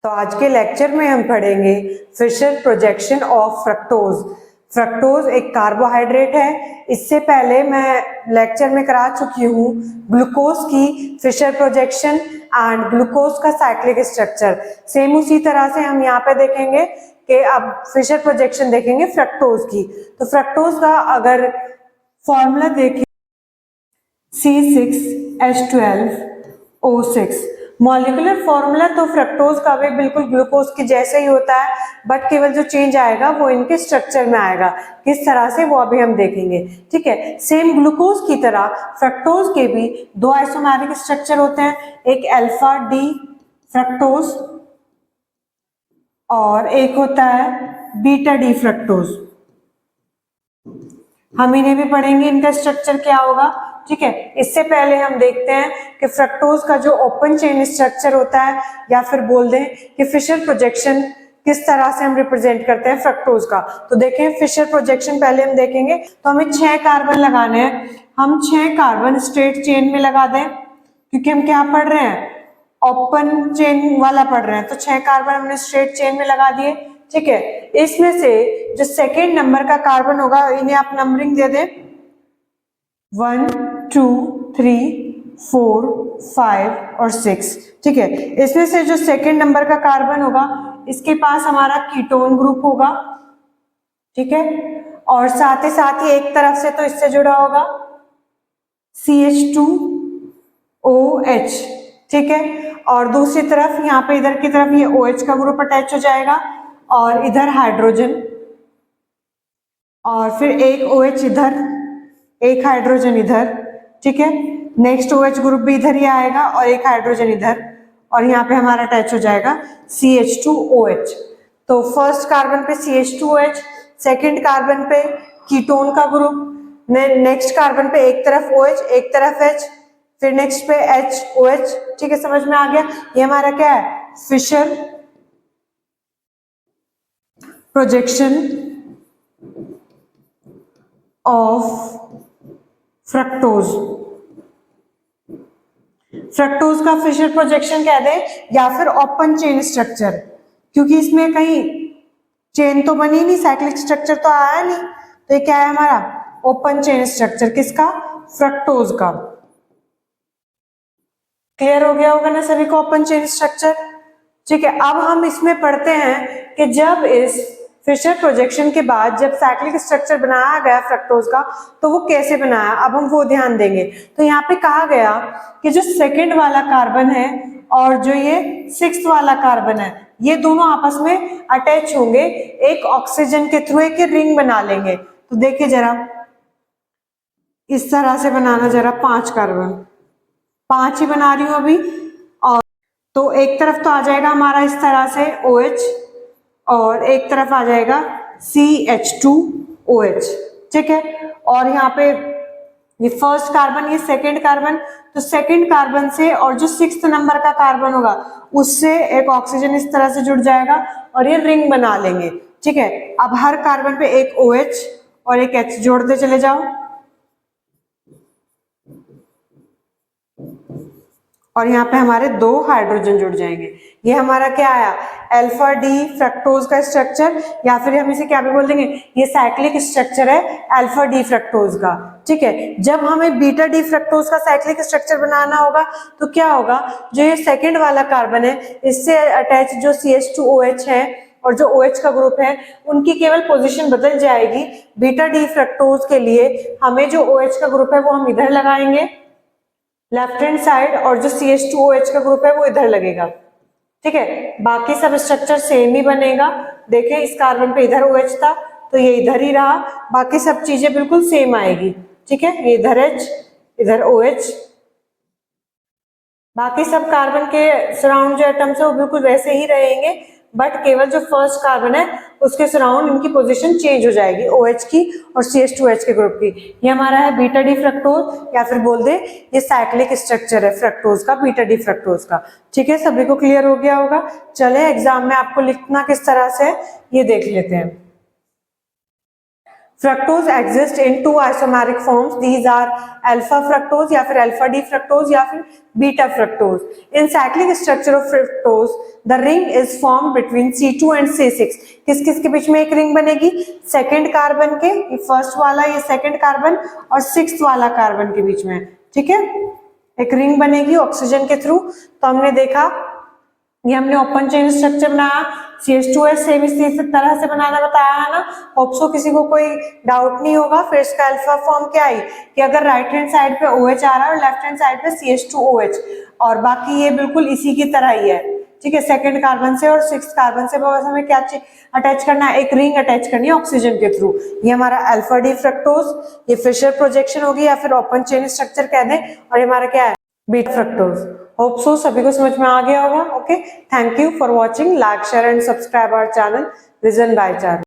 तो आज के लेक्चर में हम पढ़ेंगे Fischer projection of fructose. Fructose एक कार्बोहाइड्रेट है। इससे पहले मैं लेक्चर में करा चुकी हूँ ग्लूकोज की फिशर प्रोजेक्शन एंड ग्लूकोज का साइक्लिक स्ट्रक्चर। सेम उसी तरह से हम यहाँ पे देखेंगे कि अब फिशर प्रोजेक्शन देखेंगे फ्रक्टोज की। तो फ्रक्टोज का अगर फॉर्मूला देखें C6H12O6, मॉलिक्यूलर फॉर्मूला तो फ्रक्टोज का भी बिल्कुल ग्लूकोज के जैसे ही होता है, बट केवल जो चेंज आएगा वो इनके स्ट्रक्चर में आएगा। किस तरह से वो अभी हम देखेंगे। ठीक है, सेम ग्लूकोज की तरह फ्रक्टोज के भी दो आइसोमेरिक स्ट्रक्चर होते हैं, एक अल्फा डी फ्रक्टोज और एक होता है बीटा डी फ्रक्टोज। हम इन्हें भी पढ़ेंगे, इनका स्ट्रक्चर क्या होगा। ठीक है, इससे पहले हम देखते हैं कि फ्रक्टोज का जो ओपन चेन स्ट्रक्चर होता है या फिर बोल दें कि फिशर प्रोजेक्शन किस तरह से हम रिप्रेजेंट करते हैं फ्रक्टोज का। तो देखें, फिशर प्रोजेक्शन पहले हम देखेंगे। तो हमें 6 कार्बन लगाने हैं। हम 6 कार्बन स्ट्रेट चेन में लगा दें, क्योंकि हम क्या पढ़ रहे हैं, ओपन चेन वाला पढ़ रहे हैं। तो 6 कार्बन हमने स्ट्रेट चेन में लगा दिए। ठीक है, इसमें से जो सेकेंड नंबर का कार्बन होगा, इन्हें आप नंबरिंग दे दें 1 2 3 4 5 और 6। ठीक है, इसमें से जो सेकेंड नंबर का कार्बन होगा, इसके पास हमारा कीटोन ग्रुप होगा। ठीक है, और साथ ही एक तरफ से तो इससे जुड़ा होगा CH2OH। ठीक है, और दूसरी तरफ यहाँ पे इधर की तरफ ये OH का ग्रुप अटैच हो जाएगा और इधर हाइड्रोजन, और फिर एक OH इधर, एक हाइड्रोजन इधर। ठीक है, नेक्स्ट OH ग्रुप भी इधर ही आएगा और एक हाइड्रोजन इधर, और यहाँ पे हमारा अटैच हो जाएगा CH2OH। तो फर्स्ट कार्बन पे CH2OH, सेकंड कार्बन पे कीटोन का ग्रुप, नेक्स्ट कार्बन पे एक तरफ OH एक तरफ H, फिर नेक्स्ट पे HOH। ठीक है, समझ में आ गया। ये हमारा क्या है, Fischer projection of fructose. Fructose का फिशर प्रोजेक्शन कह दें या फिर ओपन चेन स्ट्रक्चर, क्योंकि इसमें कहीं चेन तो बनी नहीं, साइक्लिक स्ट्रक्चर तो आया नहीं। तो ये क्या है हमारा, ओपन चेन स्ट्रक्चर। किसका, फ्रक्टोज का। क्लियर हो गया होगा ना सभी को ओपन चेन स्ट्रक्चर। ठीक है, अब हम इसमें पढ़ते हैं कि जब इस फिशर प्रोजेक्शन के बाद जब साइक्लिक स्ट्रक्चर बनाया गया फ्रक्टोज का, तो वो कैसे बनाया, अब हम वो ध्यान देंगे। तो यहाँ पे कहा गया कि जो सेकंड वाला कार्बन है और जो ये 6th वाला कार्बन है, ये दोनों आपस में अटैच होंगे एक ऑक्सीजन के थ्रू, एक रिंग बना लेंगे। तो देखिए जरा, इस तरह से बनाना जरा, 5 कार्बन, 5 ही बना रही हूं अभी। और तो एक तरफ तो आ जाएगा हमारा इस तरह से OH, और एक तरफ आ जाएगा CH2OH। ठीक है, और यहाँ पे ये फर्स्ट कार्बन, ये सेकंड कार्बन, तो सेकंड कार्बन से और जो 6th नंबर का कार्बन होगा उससे एक ऑक्सीजन इस तरह से जुड़ जाएगा और ये रिंग बना लेंगे। ठीक है, अब हर कार्बन पे एक OH और एक H जोड़ते चले जाओ, और यहाँ पे हमारे 2 हाइड्रोजन जुड़ जाएंगे। ये हमारा क्या आया, अल्फा डी फ्रक्टोज का स्ट्रक्चर, या फिर हम इसे क्या भी बोल देंगे, ये साइक्लिक स्ट्रक्चर है अल्फा डी फ्रक्टोज का। ठीक है, जब हमें बीटा डी फ्रक्टोज का साइक्लिक स्ट्रक्चर बनाना होगा तो क्या होगा, जो ये सेकंड वाला कार्बन है इससे अटैच जो CH2OH है और जो OH का ग्रुप है, उनकी केवल पोजीशन बदल जाएगी। बीटा डी फ्रक्टोज के लिए हमें जो OH का ग्रुप है वो हम इधर लगाएंगे लेफ्ट हैंड साइड, और जो CH2OH का ग्रुप है वो इधर लगेगा। ठीक है, बाकी सब स्ट्रक्चर सेम ही बनेगा। देखें, इस कार्बन पे इधर OH था तो ये इधर ही रहा, बाकी सब चीजें बिल्कुल सेम आएगी। ठीक है, ये इधर H इधर OH, बाकी सब कार्बन के सराउंड जो एटम्स है वो बिल्कुल वैसे ही रहेंगे, बट केवल जो फर्स्ट कार्बन है उसके सराउंड इनकी पोजीशन चेंज हो जाएगी, OH की और CH2H के ग्रुप की। ये हमारा है बीटा डी फ्रक्टोज, या फिर बोल दे ये साइक्लिक स्ट्रक्चर है फ्रक्टोज का, बीटा डी फ्रक्टोज का। ठीक है, सभी को क्लियर हो गया होगा। चले एग्जाम में आपको लिखना किस तरह से ये देख लेते हैं। Fructose exist in two isomeric forms, these are alpha fructose या फिर अल्फा डी फ्रक्टोज या फिर beta fructose. In cyclic structure of fructose the ring is form between C2 and C6. किस किस के बीच में एक रिंग बनेगी? सेकेंड कार्बन के, ये फर्स्ट वाला, ये सेकेंड कार्बन और सिक्स्थ वाला कार्बन के बीच में. ठीक है, एक रिंग बनेगी ऑक्सीजन के थ्रू. तो हमने देखा, ये हमने ओपन चेन स्ट्रक्चर बनाया. CH2S सेम इसी तरह से बनाना बताया है ना. होप सो किसी को कोई डाउट नहीं होगा. फिर इसका अल्फा फॉर्म क्या आई कि अगर राइट हैंड साइड पे OH आ रहा है और लेफ्ट हैंड साइड पे CH2OH, और बाकी ये बिल्कुल इसी की तरह ही है. ठीक है, सेकंड कार्बन से और सिक्स्थ कार्बन से बस हमें क्या अटैच करना है? एक रिंग अटैच करनी है ऑक्सीजन के थ्रू. ये हमारा अल्फा डी फ्रक्टोज, ये फिशर प्रोजेक्शन होगी या फिर ओपन चेन स्ट्रक्चर कह दें, और ये हमारा क्या है? Beta fructose. होप सो सभी को समझ में आ गया होगा. Okay, thank you for watching. Like, share and subscribe our channel vision by Charlie.